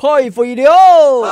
开会了。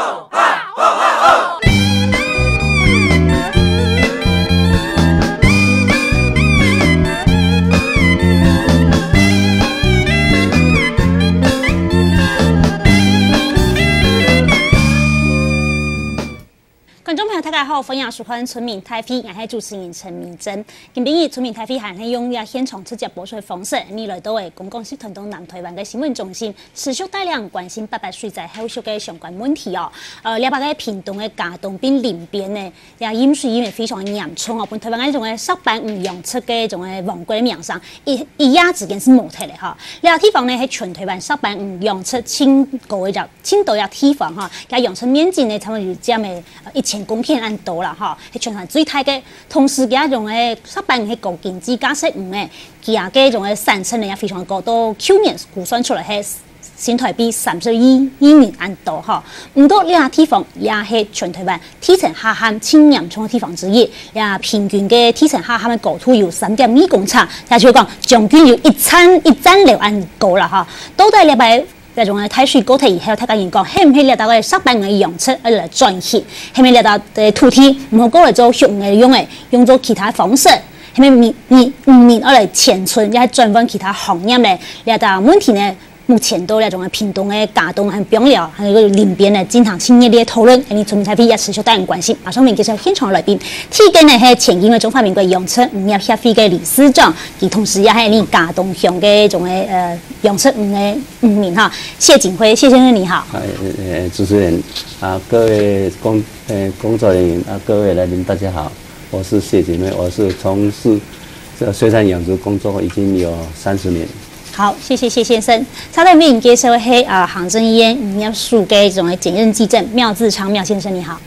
观众朋友，大家好，欢迎收看《村民台飞》，我是主持人陈明珍。今天《村民台飞》还是用现场直接播出的方式，你来到的公共集团东南台湾的新闻中心，持续大量关心800水灾后续的相关问题哦。了解屏东的嘉东滨林边呢，也淹水因为非常严重哦。本台湾的种的150用尺的种的王国面上，一夜之间是没退的哈。了地方呢，喺全台湾150用尺轻高的轻度的地方哈，佢用尺面积呢，差不多就占的1000公顷安多啦哈，係全台最大嘅。同時嘅種嘅150嘅高經濟價值嘅，佢嘅種嘅產出呢也非常高，到去年估算出來係新台幣31億元安多哈。唔過呢個地方也係全台灣地層下陷最嚴重嘅地方之一，也平均嘅地層下陷嘅高度有3.2公尺，也就講將近有136安高啦哈。到底呢擺？這種嘅睇水高鐵以後，大家講係唔係列到嘅150嘅用尺嚟轉型，係咪列到嘅土地唔好過嚟做熊嘅用做其他方式，係咪面嚟遷村，又係轉換其他行業咧？列到問題呢？目前都那種屏東的嘉東和枋寮，還有個林邊的經常親熱烈討論，你村民台飛也持續帶人關心。馬上面介紹現場來賓，第一個呢係前任嘅中華民國用尺漁業協會嘅理事長，而同時也係你嘉東鄉嘅種嘅用尺漁嘅漁民哈，謝景輝，謝先生你好。主持人啊，各位工作人員啊，各位來賓大家好，我是謝景輝，我是從事這水產養殖工作已經有30年。好，謝謝謝先生。稍後為您介紹係行政院漁業署嘅一種檢驗技證廖志昌廖先生，你好。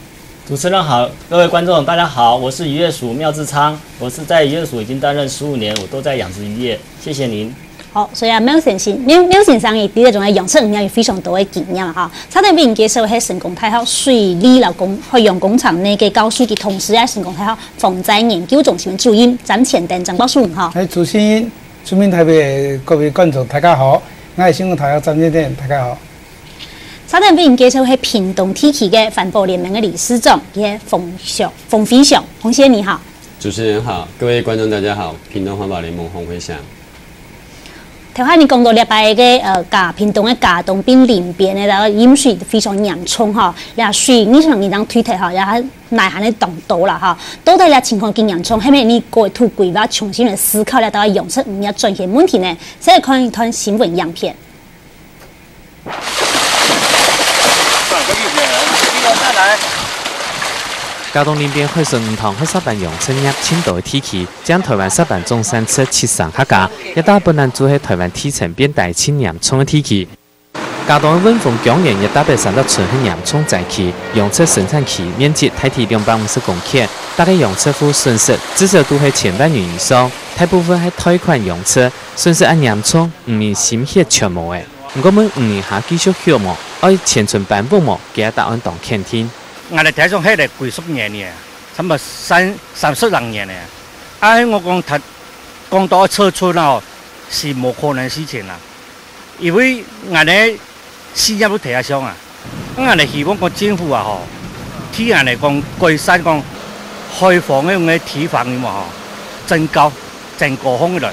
主持人好，各位觀眾大家好，我是漁業署廖志昌，我是在漁業署已經擔任15年，我都在養殖漁業，謝謝您。好，所以廖先生亦對呢種嘅養殖漁業有非常多嘅經驗哈。稍後為您介紹係成功大學水利勞海洋工廠內嘅教授，同時喺成功大學防災研究中心嘅主任張前登張教授哈。主持人。村民台北各位觀眾大家好，我係新聞台張前登，大家好。稍後為您介紹係屏東地區嘅環保聯盟嘅理事長，嘅馮飛翔，洪先生你好。主持人好，各位觀眾大家好，屏東環保聯盟洪飛翔。頭先你講到禮拜嘅屏東嘅嘉東濱林邊咧，個淹水非常嚴重哈，也水你上面當推特哈，也係內涵嘅當多啦哈。到底咧情況更嚴重，係咪你國土規劃重新嚟思考咧，大家用出唔一盡嘅問題呢？先嚟看一段新聞樣片。嘉東林邊開設唔同喺150用尺業深度嘅地區，將台灣150總產出73客家，一大部分住喺台灣地層變大輕嚴重嘅地區。嘉東嘅溫豐江源一大半山到村很嚴重災區，用尺生產區面積大體250公頃，大概用尺戶損失至少都係1000萬元以上，大部分係貸款用尺，損失按嚴重，唔係心血全無嘅。不過，我們5年下繼續項目，愛遷村辦服務，給答案當肯定。我哋睇上係嚟幾十年嘅，差唔多30多年嘅。我講到撤村哦，是冇可能事情啦，因為我哋事業都提下上啊，我哋希望個政府啊，替人嚟講改善講開放嘅種嘅地方嘅嘛，增高峰嘅嚟。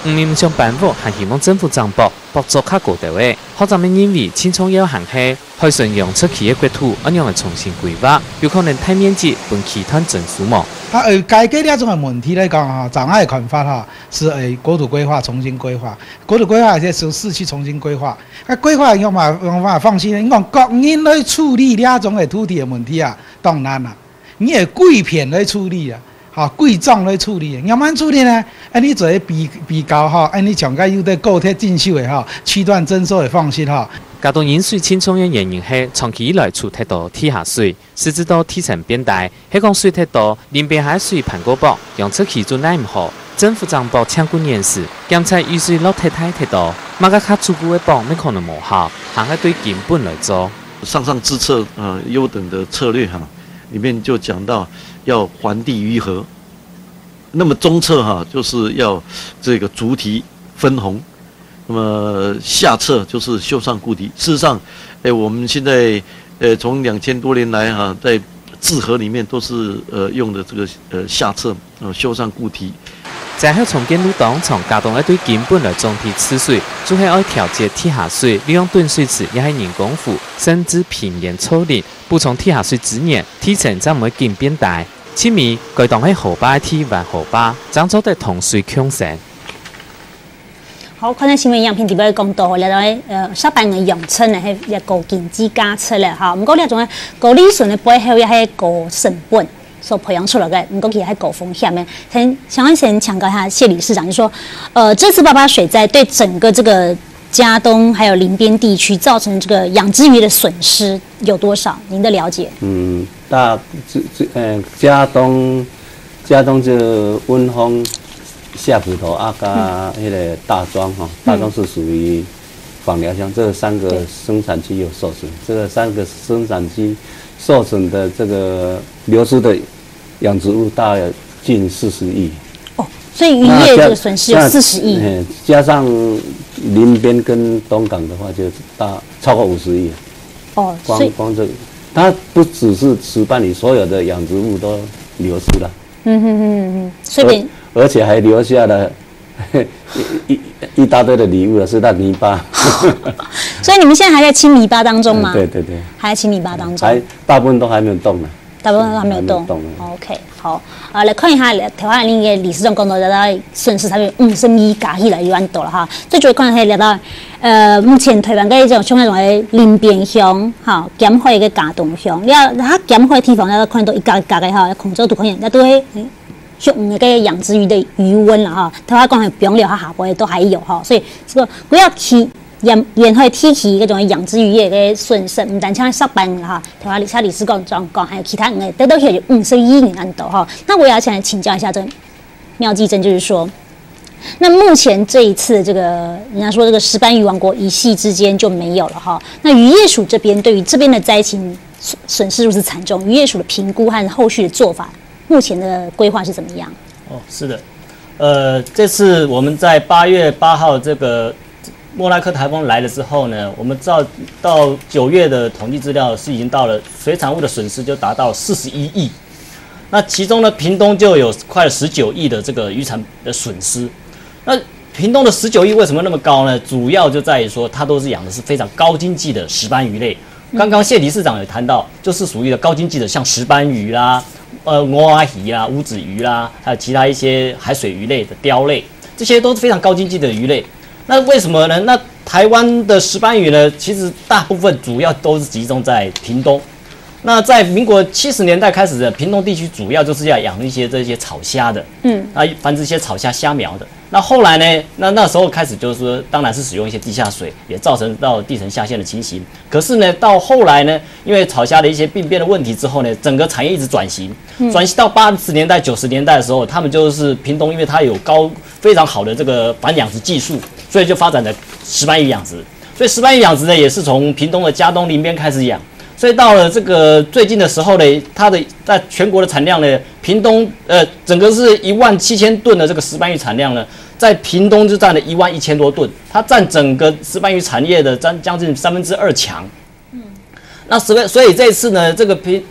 唔想辦法，係希望政府增補助較高度嘅。學者們認為，青蔥要行係開順用出去嘅國土，按樣嚟重新規劃，有可能大面積分期攤整數目。解決呢種嘅問題嚟講啊，就我嘅看法哈，是國土規劃重新規劃，國土規劃係從市區重新規劃。規劃用法放心，你講國人去處理呢種嘅土地嘅問題啊，當然啦，你係貴片去處理啊。貴重來處理，要慢處理呢？你做比較哈，你上個有啲高鐵進修嘅哈，區段徵收嘅方式哈。嘉東淹水青蔥嘅原因係長期以來出太多地下水，使至到地層變大，係講水太多，林邊海水盤過薄，用出去做耐唔好。政府增補搶管嚴實，檢測雨水落太多，馬個較足夠嘅補，沒可能無效，行係對根本來做。上之策優等的策略哈，裡面就講到。要還地於河，那麼中策就是要這個主體分洪，那么下策就是修缮固堤。事实上，我们现在从2000多年来哈，在治河里面都是用的这个下策修缮固堤。在后重建路当从加动一对根本的总体治水，就系爱调节地下水，利用断水池也系人工湖，甚至平原草林补充地下水资源，梯层才唔会更变大。前面该当系河坝梯或河坝，漳州的同水共生。好，看到新闻影片，特别讲到了沙板的养村呢，系一个经济价值咧哈。唔过呢种高利润的背后也系高成本所培养出来的，唔过其实系高风险的。先强调一下谢理事长，就说，这次888水灾对整个这个嘉东还有林边地区造成这个养殖鱼的损失有多少？您的了解？嘉东这温峰。下埔头加迄个大庄哈，大庄是属于枋寮乡，这3个生产区有受损，这个3个生产区受损的这个流失的养殖物大约近40亿。哦，所以渔业这个损失有40亿，加上林边跟东港的话，就超过50亿。哦，光这个，它不只是石斑鱼，所有的养殖物都流失了。所以。而且还留下了一大堆的礼物了，是那泥巴。所以你们现在还在清泥巴当中吗？对，还在清泥巴当中。大部分都还没有动呢。大部分都还没有动。OK， 好，来看一下台湾另一个理事长讲到损失差不多50亿加起来1万多了哈。最主要可能係聊到目前台湾嘅这种像那种嘅林边乡哈，减火嘅嘉东乡，你啊，它减火嘅地方咧，可能都一格嘅哈，空中都可能也都會。像那个养殖鱼的余温了哈，台湾讲系养料它下波都还有哈，所以这个不要提沿海提起嗰种养殖渔业嘅损失，唔单像石斑啦哈，台湾理事讲还有其他人得到起来就50亿元多哈。那我也想请教一下这妙计真，就是说，那目前这一次这个人家说这个石斑鱼王国一夕之间就没有了哈，那渔业署这边对于这边的灾情损失如此惨重，渔业署的评估和后续的做法。目前的规划是怎么样？哦，是的，这次我们在8月8号这个莫拉克台风来了之后呢，我们到9月的统计资料是已经到了水产物的损失就达到41亿，那其中呢，屏东就有快19亿的这个渔产的损失。那屏东的19亿为什么那么高呢？主要就在于说，它都是养的是非常高经济的石斑鱼类。刚刚谢理事长有谈到，就是属于的高经济的，像石斑鱼啦。乌阿鱼啦、乌子鱼啦，还有其他一些海水鱼类的鲷类，这些都是非常高经济的鱼类。那为什么呢？那台湾的石斑鱼呢，其实大部分主要都是集中在屏东。那在民国70年代开始的屏东地区，主要就是要养一些这些草虾的，繁殖一些草虾虾苗的。那后来呢？那时候开始就是说，当然是使用一些地下水，也造成到地层下陷的情形。可是呢，到后来呢，因为草虾的一些病变的问题之后呢，整个产业一直转型，转型到80年代、90年代的时候，他们就是屏东，因为它有非常好的这个繁养殖技术，所以就发展了石斑鱼养殖。所以石斑鱼养殖呢，也是从屏东的嘉东林边开始养。所以到了这个最近的时候呢，它的在全国的产量呢，屏东整个是17000吨的这个石斑鱼产量呢，在屏东就占了11000多吨，它占整个石斑鱼产业的将近2/3强。那所以这一次呢，这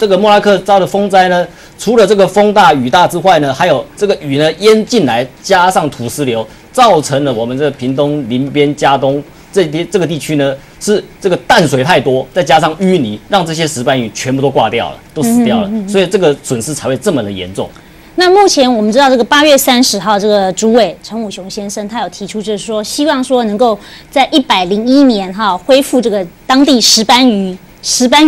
个莫拉克遭的风灾呢，除了这个风大雨大之外呢，还有这个雨呢淹进来，加上土石流，造成了我们这个屏东林边嘉东这个地区呢，是这个淡水太多，再加上淤泥，让这些石斑鱼全部都挂掉了，都死掉了，所以这个损失才会这么的严重。那目前我们知道，这个8月30号，这个主委陈武雄先生他有提出，就是说希望说能够在101年恢复这个当地石斑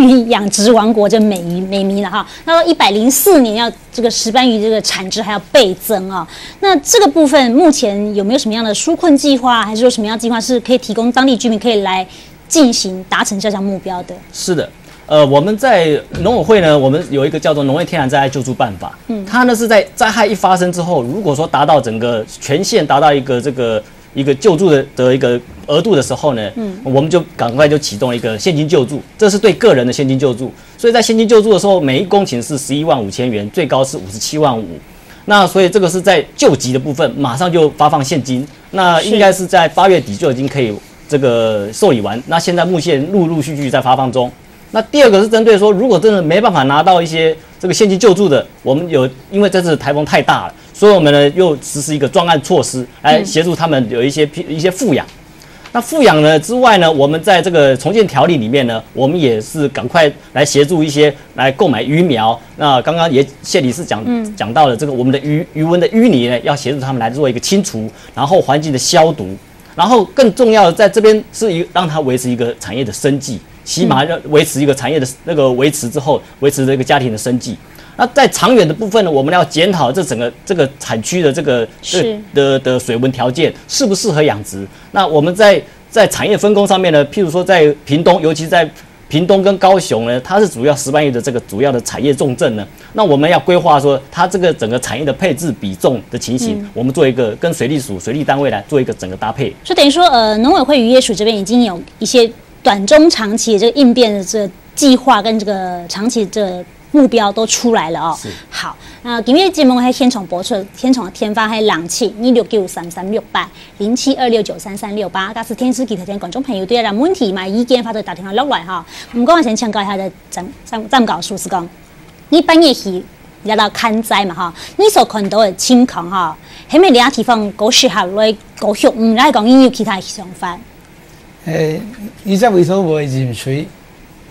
鱼养殖王国这美名了哈。那到104年要这个石斑鱼这个产值还要倍增啊。那这个部分目前有没有什么样的纾困计划，还是说什么样的计划是可以提供当地居民可以来进行达成这项目标的？是的。我们在农委会呢，我们有一个叫做农业天然灾害救助办法，它呢是在灾害一发生之后，如果说达到整个全县达到一个救助的一个额度的时候呢，我们就赶快就启动一个现金救助，这是对个人的现金救助。所以在现金救助的时候，每1公顷是115000元，最高是57万5。那所以这个是在救急的部分，马上就发放现金。那应该是在8月底就已经可以这个受理完。那现在目前陆续在发放中。那第二个是针对说，如果真的没办法拿到一些这个现金救助的，我们因为这次台风太大了，所以我们呢又实施一个专案措施来协助他们有一些富养。那富养呢之外呢，我们在这个重建条例里面呢，我们也是赶快来协助一些来购买鱼苗。那刚刚也谢理事讲到了这个我们的鱼塭的淤泥呢，要协助他们来做一个清除，然后环境的消毒，然后更重要的在这边是让它维持一个产业的生计。起码要维持一个产业的那个维持之后，维持这个家庭的生计。那在长远的部分呢，我们要检讨整个这个产区的这个的水文条件适不适合养殖。那我们在产业分工上面呢，譬如说在屏东，尤其在屏东跟高雄呢，它是主要石斑鱼的这个主要的产业重镇呢。那我们要规划说，它这个整个产业的配置比重的情形，我们做一个跟水利署、水利单位来做一个整个搭配。所以等于说，农委会渔业署这边已经有一些短中长期的这个应变的这个计划跟这个长期的目标都出来了哦。好，那今日节目喺现场播出，现场的天发係26933680726933368，假使天使其他啲觀眾朋友對有任問題嘛意見，發到打電話落來哈。唔該，我先請教一下站教書是講，你半夜去嚟到看災嘛哈，你所看到嘅情況哈，係咪啲地方夠適合來夠適唔嚟講，你有其他想法？伊只為所無鹽水，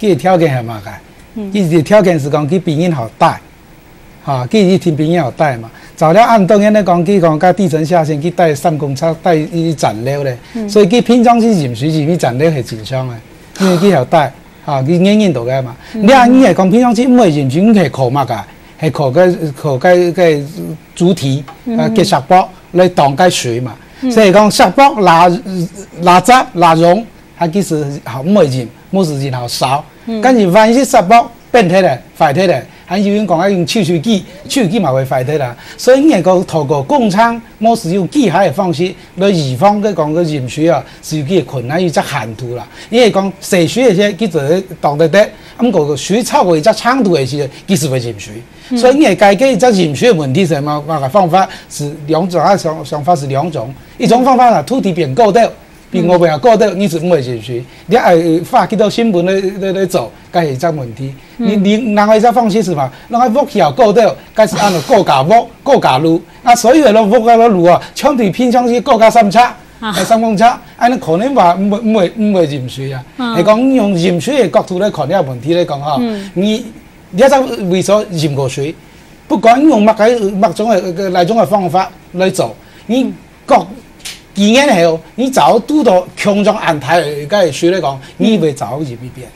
佢條件係嘛個？佢條件是講佢邊緣好大，嚇，佢聽邊緣好大嘛。早了按當然咧講，佢講甲地層下陷，佢帶3公尺帶伊殘留咧，所以佢品種是鹽水是佢殘留係正常嘅，因為佢好大，嚇，佢硬硬度嘅嘛。你係講品種是唔係鹽水，佢係靠乜個？係靠個主體嘅石卜來擋解水嘛。所以講石卜垃圾垃溶，它其實好唔係鹽，冇時間好少。跟住萬一石卜變體咧、壞體咧，還有人講用抽水機嘛會壞體啦。所以應該講透過工廠冇使用機械嘅方式來預防嘅講個鹽水啊，是佢嘅困難有隻限度啦。因為講洗水嘅些，佢就當得得，咁個水超過一隻長度嘅時候，佢是會鹽水。所以你解決這鹽水的問題是什麼？個方法是兩種，想法是兩種。一種方法係土地變高掉，變我變高掉，你是唔會鹽水。你係發幾多新聞來做，該係這問題。你人哋這方式是嘛？人哋屋企高掉，該是按照高價屋、高價路。啊，所有的屋嘅路啊，相對偏向是高價3尺，係3公尺，安尼可能話唔會鹽水啊。係講用鹽水嘅角度來看呢個問題來講嚇，你一為咗鹽過水，不管用乜種嘅那種嘅方法來做，你各經驗後，你找拄到強壯安泰嘅水來講，你會找鹽邊。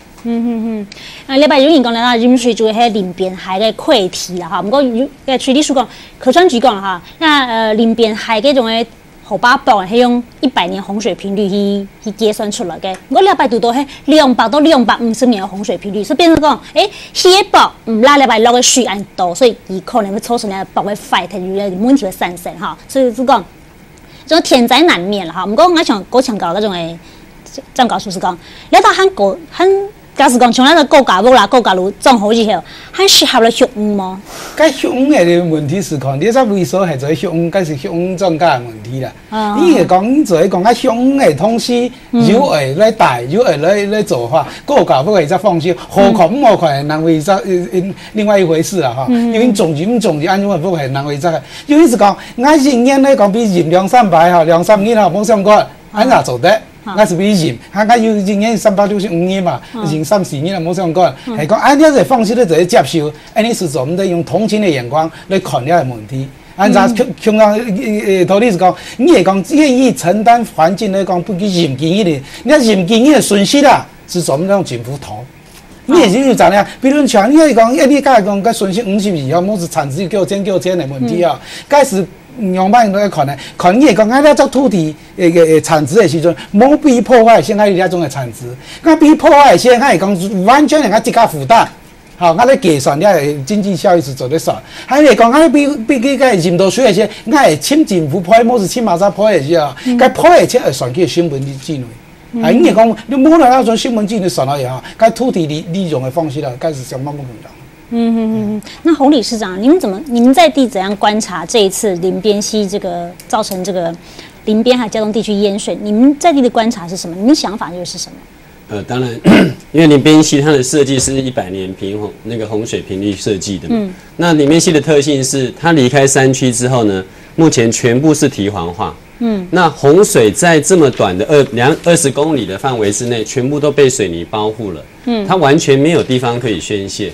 禮拜有人講啦，鹽水就係林邊海嘅潰堤啦，哈。唔過嘅水利署講，科專局講啦，哈，那林邊海嘅種嘅河壩博係用100年洪水頻率去計算出來嘅。我禮拜讀到係200到250年嘅洪水頻率，所以變成講，迄個博唔拉禮拜落嘅水按多，所以伊可能會造成咧博會壞，它有問題會產生哈。所以就講，種天災難免啦，哈。唔過我想講強調嗰種嘅，站教書是講，你到假使講像那個高架屋啦、高架路種好之後，還適合來蓄養嗎？該蓄養嘅問題是講，你只為所係做蓄養，該是蓄養增加嘅問題啦。你係講你做講，蓄養嘅同時又會來帶，又會來做法，高架屋係只方式，何況唔何況係人為則另外一回事啦哈。因為種植安怎嘅屋係人為則嘅，有意思講，我人間咧講比鹽200-300哈，2-3年哈冇相干，安怎做得？我是比鹽，我有經驗365年嘛，已經3-4年冇相干。係講按呢個方式咧就接受，安尼是我們在用同情的眼光來看呢個問題。按照香港土地是講，你係講願意承擔環境來講，不給鹽建議的，你鹽建議的損失啦，是我們用政府投。你也就怎樣？比如像你係講，你家講個損失52啊，冇是產值9000的問題啊，該是。用乜嘢可能？可能你講啱啲土地產值嘅時陣，冇被破壞先係一種嘅產值。咁被破壞先係講完全係我自家負擔。好，我哋計算啲經濟效益是做得算。係你講啱被佢嘅鹽度水嘅時，我係簽政府破，冇是簽馬沙破嘅時候，該破嘅錢係算佢新聞之內。係你講你冇那種新聞之內算落去嚇，該土地利用嘅方式啦，該是相當不同。那洪理事长，你们在地怎样观察这一次林边溪这个造成这个林边还嘉东地区淹水？你们在地的观察是什么？你们想法又是什么？当然，因为林边溪它的设计是100年洪水频率设计的嘛。那林边溪的特性是，它离开山区之后呢，目前全部是堤防化。那洪水在这么短的20公里的范围之内，全部都被水泥包覆了。它完全没有地方可以宣泄。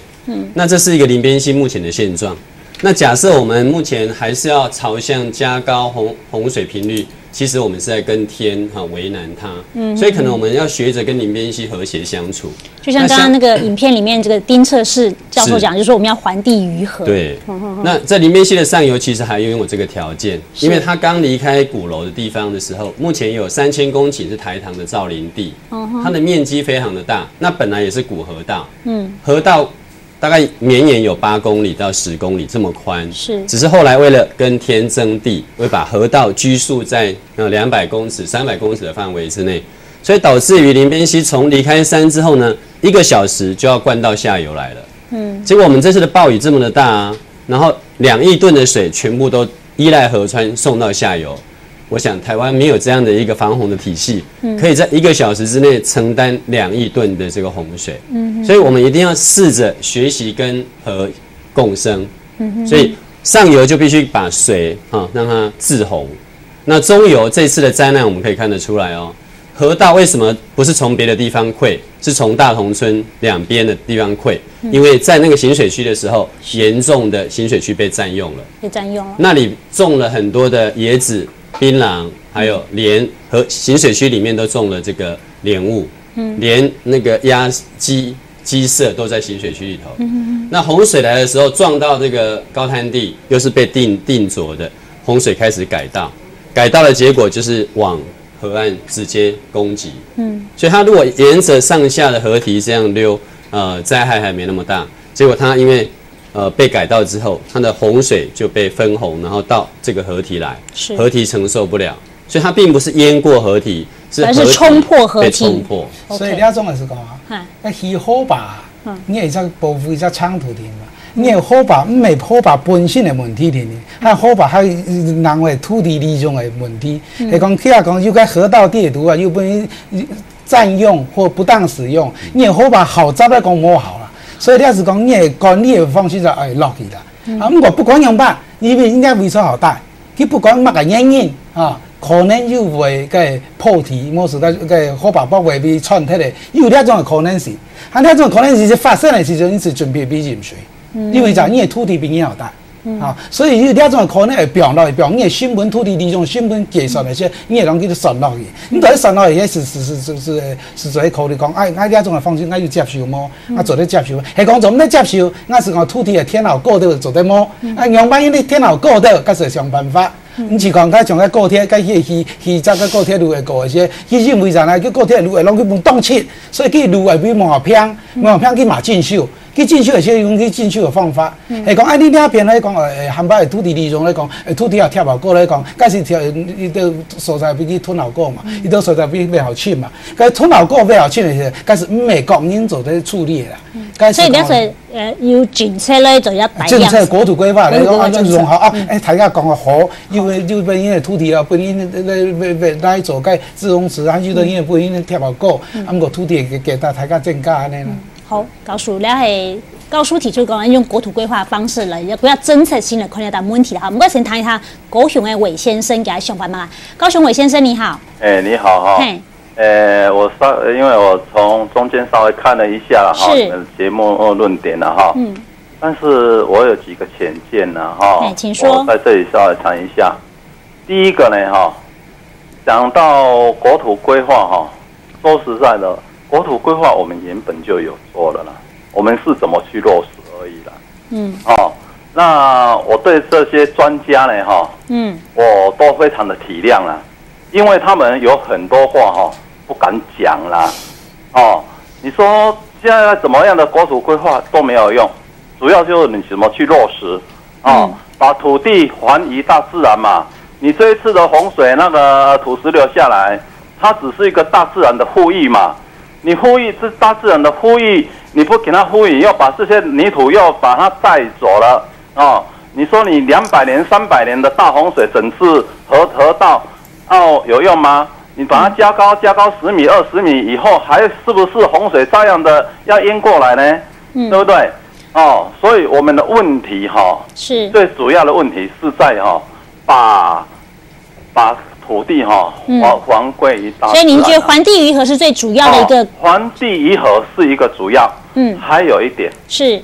那这是一个林边溪目前的现状。那假设我们目前还是要朝向加高洪水频率，其实我们是在跟天为难它。所以可能我们要学着跟林边溪和谐相处。就像刚刚那个影片里面这个丁策士教授讲，就是说我们要还地于河。对。那在林边溪的上游其实还拥有这个条件，因为它刚离开鼓楼的地方的时候，目前有3000公顷是台糖的造林地，它的面积非常的大。那本来也是古河道，河道大概绵延有8公里到10公里这么宽，只是后来为了跟天争地，会把河道拘束在200公尺、300公尺的范围之内，所以导致于林边溪从离开山之后呢，1个小时就要灌到下游来了。结果我们这次的暴雨这么的大啊，然后2亿吨的水全部都依赖河川送到下游。我想台湾没有这样的一个防洪的体系，可以在1个小时之内承担2亿吨的这个洪水。所以我们一定要试着学习跟河共生。所以上游就必须把水让它滞洪。那中游这次的灾难我们可以看得出来哦，河道为什么不是从别的地方溃，是从大同村两边的地方溃？因为在那个行水区的时候，严重的行水区被占用了，那里种了很多的椰子、槟榔，还有连和行水区里面都种了这个莲雾，连那个鸡舍都在行水区里头。那洪水来的时候撞到这个高滩地，又是被定着的，洪水开始改道的结果就是往河岸直接攻击。所以它如果沿着上下的河堤这样溜，灾害还没那么大。结果它因为被改道之后，它的洪水就被分洪，然后到这个河堤来，河堤承受不了，所以它并不是淹过河堤，而是冲破河堤，被冲破。所以了种的是讲啊，鱼河坝，你会使保护一下长土田嘛？你有河坝，唔系河坝本身的问题田，还河坝还人为土地利用的问题。是讲起来讲，又该河道地图啊，又不占用或不当使用，你河坝好早来讲冇好啦。所以你是讲你的管理的方式就落去啦。不过不管用吧，因为应该维持好大，佢不管乜嘅原因可能又会个破堤，或是个河坝包围被穿脱的，有那种可能性。那种可能性是发生的时候，你是准备比淹水，因为你的土地比你好大。所以有那种可能会表你的新闻土地利用新闻技术那些，你也能给它算落去。你在算落去，也是在考虑讲，那种的方式，要接受么？做咧接受，系讲做唔咧接受，是讲土地的天后过得做得么？用万一你天后过得，该是想办法。唔是讲该从个高铁，该去走个高铁路会过些，去认为啥呢？去高铁路会拢去问动切，所以去路会比毛偏去马进修。去进修的些用去进修的方法，系讲你那边来讲，汉巴的土地利用来讲，土地也贴好过来讲，该是条伊都所在比去吞老过嘛，伊都所在比好凊嘛，该吞老过比好凊的些，该是美国人做在处理啦。所以你说有政策咧，就要大政策国土规划来讲，按照融合大家讲个好，因为本因的土地啊，本因来做该自容池，有的因为本因贴好过，个土地给大家增加安尼啦。好，高叔，你系高叔提出讲用国土规划方式来，不要侦测性的看待问题了哈。我们先谈一下高雄的韦先生给他上班嘛。高雄韦先生你好。你好哈。因为我从中间稍微看了一下了哈，你们节目论点了哈。但是我有几个浅见了哈。请说。我在这里稍微谈一下。第一个呢哈，讲到国土规划哈，说实在的。国土规划我们原本就有做了啦，我们是怎么去落实而已啦。那我对这些专家呢，我都非常的体谅啦，因为他们有很多话不敢讲啦。你说现在怎么样的国土规划都没有用，主要就是你怎么去落实把土地还于大自然嘛。你这一次的洪水那个土石流下来，它只是一个大自然的呼吁嘛。你呼吁是大自然的呼吁，你不给它复育，要把这些泥土要把它带走了哦。你说你200年、300年的大洪水整治河道，有用吗？你把它加高10米、20米以后，还是不是洪水照样的要淹过来呢？对不对？哦，所以我们的问题是最主要的问题是在把土地还归于大自然。所以您觉得还地于河是最主要的一个？还地于河是一个主要。还有一点是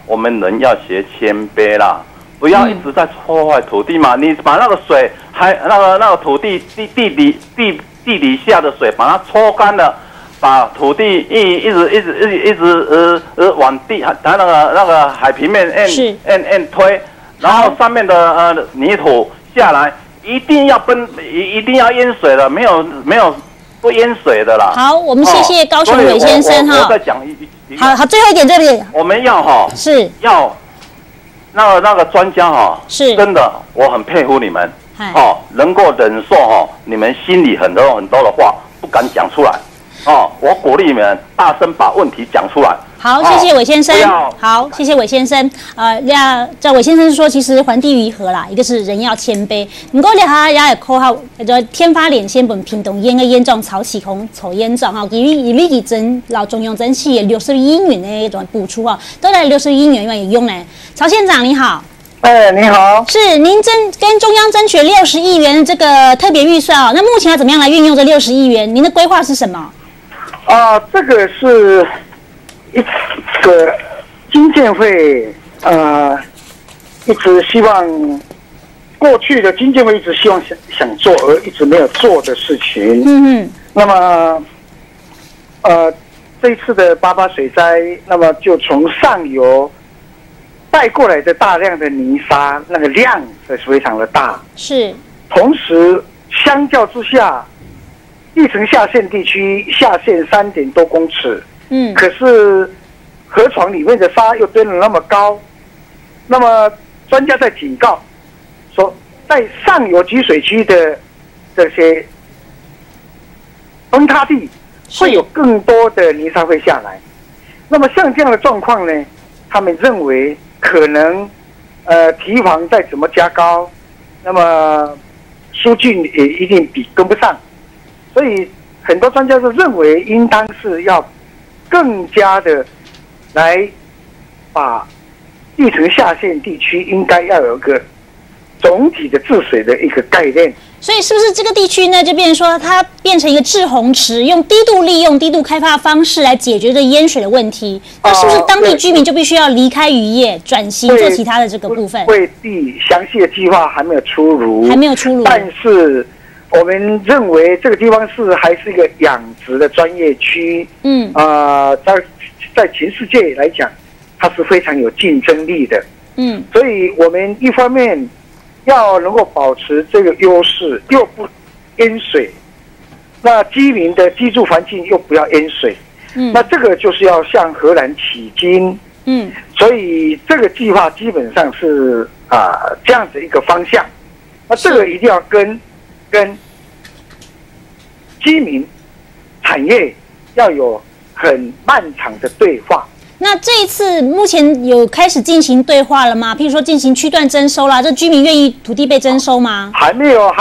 我们人要学谦卑啦，不要一直在破坏土地嘛。你把那个水那个土地地底下的水把它抽干了，把土地一直往地那个海平面推，然后上面的泥土下来。一定要淹水了，没有不淹水的啦。好，我们谢谢高雄伟先生我再讲好，最后一点这里，我们要是要那个专家是真的，我很佩服你们能够忍受你们心里很多的话不敢讲出来我鼓励你们大声把问题讲出来。好，谢谢伟先生。好，谢谢伟先生。这伟先生说，其实还地于河啦，一个是人要谦卑。不过也有口号，叫天发连线本屏东淹个淹状潮起空丑淹状以立即增老中央增系60亿元的一种补出都来60亿元也用呢。曹县长你好。你好。是您跟中央争取60亿元这个特别预算那目前要怎么样来运用这60亿元？您的规划是什么？这个是一个经建会一直希望过去的经建会一直希望想做而一直没有做的事情。那么这一次的88水灾，那么就从上游带过来的大量的泥沙，那个量是非常的大。是。同时相较之下，地层下陷地区下陷3点多公尺，可是河床里面的沙又堆得那么高，那么专家在警告说，在上游集水区的这些崩塌地会有更多的泥沙会下来。那么像这样的状况呢，他们认为可能堤防再怎么加高，那么疏浚也一定跟不上。所以很多专家都认为，应当是要更加的来把地层下陷地区应该要有一个总体的治水的一个概念。所以是不是这个地区呢，就变成说它变成一个滞洪池，用低度利用、低度开发的方式来解决这淹水的问题？那是不是当地居民就必须要离开渔业，转型做其他的这个部分？未必，详细的计划还没有出炉，但是我们认为这个地方还是一个养殖的专业区，在全世界来讲，它是非常有竞争力的，所以我们一方面要能够保持这个优势，又不淹水，那居民的居住环境又不要淹水，那这个就是要向荷兰取经，所以这个计划基本上是这样子一个方向，那这个一定要跟居民、产业要有很漫长的对话。那这一次目前有开始进行对话了吗？譬如说进行区段征收啦，这居民愿意土地被征收吗？还没有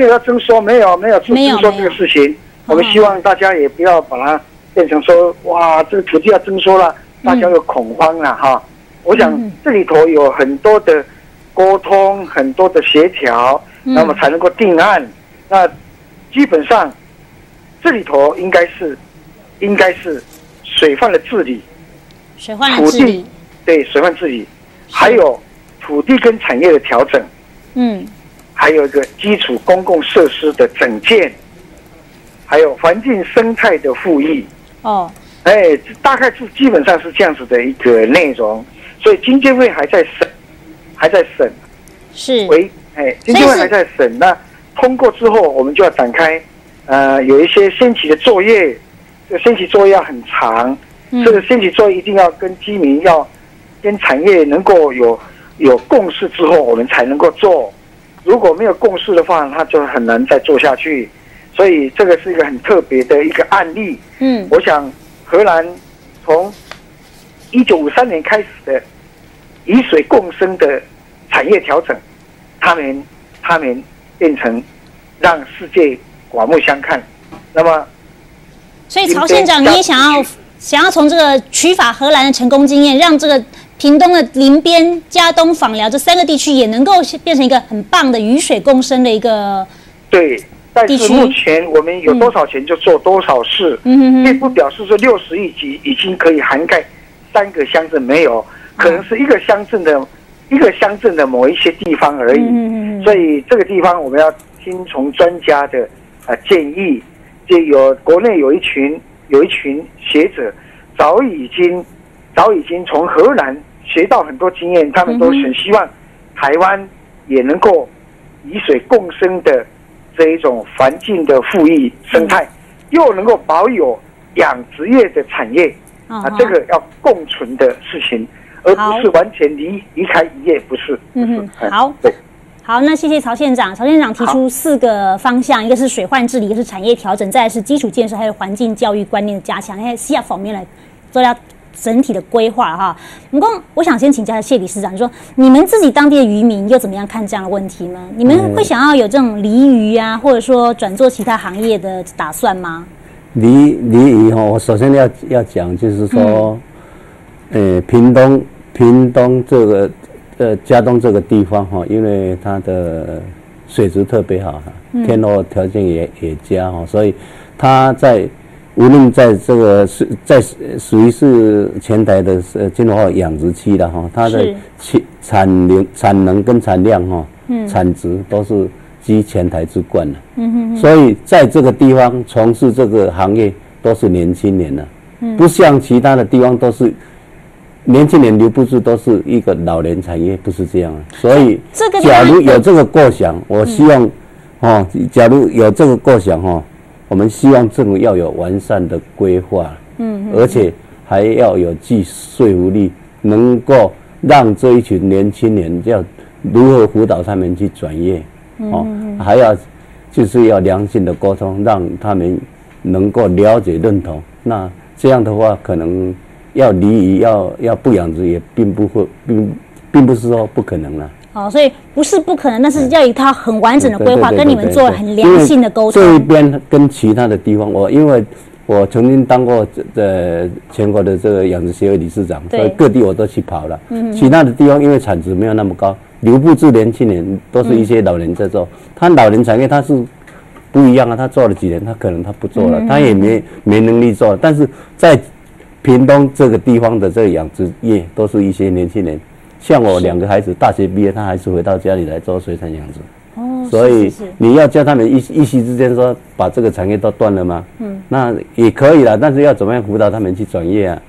要征收，没有征收这个事情。我们希望大家也不要把它变成说，哇，这个土地要征收了，大家有恐慌了哈。我想这里头有很多的沟通，很多的协调，那么才能够定案。那基本上这里头应该是水患的治理。土地对水患治理，还有土地跟产业的调整，还有一个基础公共设施的整建，还有环境生态的复育。大概是基本上是这样子的一个内容。所以经监会还在审，经监会还在审。那通过之后，我们就要展开有一些先期的作业，这个先期作业要很长。这个先期作业一定要跟居民、要跟产业能够有共识之后，我们才能够做。如果没有共识的话，它就很难再做下去。所以这个是一个很特别的一个案例。我想荷兰从1953年开始的以水共生的产业调整，他们变成让世界刮目相看。那么，所以曹县长，你也想要从这个取法荷兰的成功经验，让这个屏东的林边、嘉东、枋寮这3个地区也能够变成一个很棒的雨水共生的一个对。但是目前我们有多少钱就做多少事，并不表示说60亿级已经可以涵盖3个乡镇，没有，可能是一个乡镇的某一些地方而已。所以这个地方我们要听从专家的建议，就国内有一群学者早已经从荷兰学到很多经验，他们都很希望台湾也能够以水共生的这一种环境的富裕生态，又能够保有养殖业的产业这个要共存的事情，而不是完全离开渔业，不是。好，对。好，那谢谢曹县长。曹县长提出4个方向，一个是水患治理，一个是产业调整，再来是基础建设，还有环境教育观念的加强，在4方面来做到整体的规划哈。我想先请教谢理事长，说你们自己当地的渔民又怎么样看这样的问题呢？你们会想要有这种离渔啊，或者说转做其他行业的打算吗？离渔哈，我首先要讲就是说，屏东这个嘉东这个地方哈，因为它的水质特别好，天候条件也佳哈，所以它无论在这个属于是全台的金华养殖区的哈，它的产能跟产量哈，产值都是居全台之冠的。所以在这个地方从事这个行业都是年轻人的，不像其他的地方都是年轻人留不住，都是一个老年产业，不是这样的。所以假如有这个构想，我希望假如有这个构想我们希望政府要有完善的规划，而且还要有具说服力，能够让这一群年轻人要如何辅导他们去转业，还要就是要良性的沟通，让他们能够了解认同。那这样的话，可能要离渔要不养殖也并不是说不可能了。所以不是不可能，但是要有一套很完整的规划，跟你们做很良性的沟通。这一边跟其他的地方，因为我曾经当过全国的这个养殖协会理事长，所以各地我都去跑了。其他的地方因为产值没有那么高，留不住年轻人，都是一些老人在做。他老人产业他是不一样啊，他做了几年，他可能他不做了，他也没能力做。但是在屏东这个地方的这个养殖业，都是一些年轻人。像我2个孩子大学毕业，他还是回到家里来做水产养殖。所以你要叫他们一夕之间说把这个产业都断了吗？那也可以啦，但是要怎么样辅导他们去转业啊？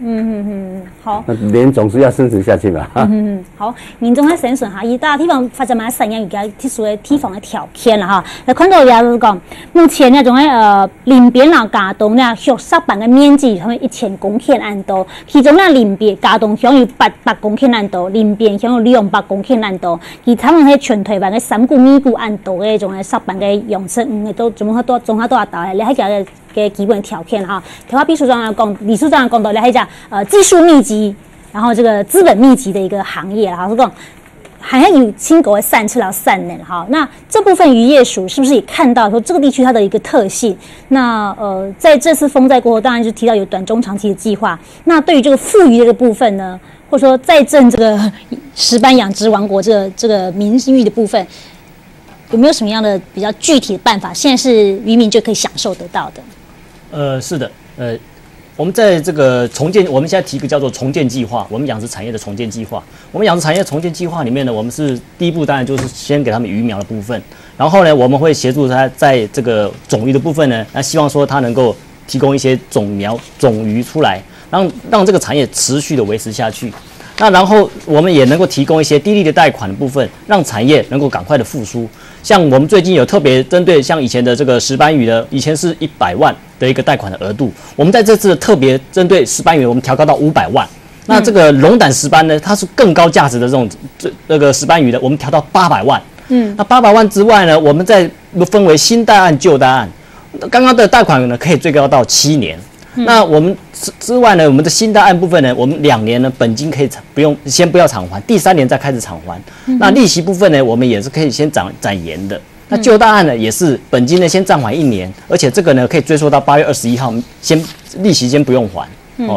好，人总是要生存下去嘛。好，民众在生存哈，以大地方发展嘛，产业有个特殊的地方的条件啦哈。来看到也就是讲，目前那种林边啦、嘉东啦，属沙板的面积他们1000公顷安多，其中那林边嘉东享有800公顷安多，林边享有200公顷安多，其他们喺全台湾嘅3股米股安多嘅种沙板嘅养殖，都全部都综合都达到，你喺个基本条件哈。台湾秘书长讲，理事长讲到，你喺讲技术密集，然后这个资本密集的一个行业哈，是讲还要有青狗的散出到散能哈。那这部分渔业署是不是也看到说这个地区它的一个特性？那在这次风灾过后，当然就提到有短中长期的计划。那对于这个富渔这个部分呢，或者说再振这个石斑养殖王国这个名誉的部分，有没有什么样的比较具体的办法？现在是渔民就可以享受得到的？是的，我们在这个重建，我们现在提一个叫做重建计划，我们养殖产业的重建计划。我们养殖产业重建计划里面呢，我们是第一步当然就是先给他们鱼苗的部分，然后呢，我们会协助他在这个种鱼的部分呢，那希望说他能够提供一些种苗、种鱼出来，让这个产业持续的维持下去。那然后我们也能够提供一些低利的贷款的部分，让产业能够赶快的复苏。像我们最近有特别针对像以前的这个石斑鱼的，以前是100万的一个贷款的额度，我们在这次特别针对石斑鱼，我们调高到500万。那这个龙胆石斑呢，它是更高价值的这个石斑鱼的，我们调到800万。那800万之外呢，我们再分为新贷案、旧贷案。刚刚的贷款呢，可以最高到7年。那我们之外呢，我们的新的案部分呢，我们2年呢本金可以先不要偿还，第3年再开始偿还。那利息部分呢，我们也是可以先展延的。那旧大案呢，也是本金呢先暂缓1年，而且这个呢可以追溯到8月21号，利息先不用还。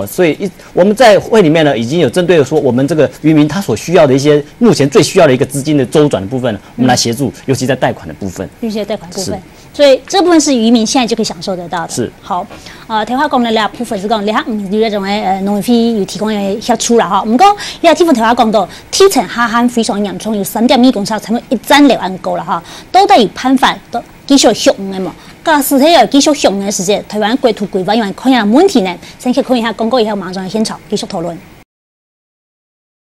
所以我们在会里面呢，已经有针对说我们这个渔民他所需要的一些目前最需要的一个资金的周转的部分，我们来协助，尤其在贷款的部分。尤其在贷款部分，所以这部分是渔民现在就可以享受得到的。是好，听话讲了部分是讲，你看你认为农业费有提供的协助啦哈。不过你听话讲到，天秤下旱非常严重，有3.2公尺，差不多1.6万高了哈，都得有判法都继续上的嘛。假使体有继续上的时间，台湾国土规划因为可能有问题呢，先去看一下公告以后，马上现场继续讨论。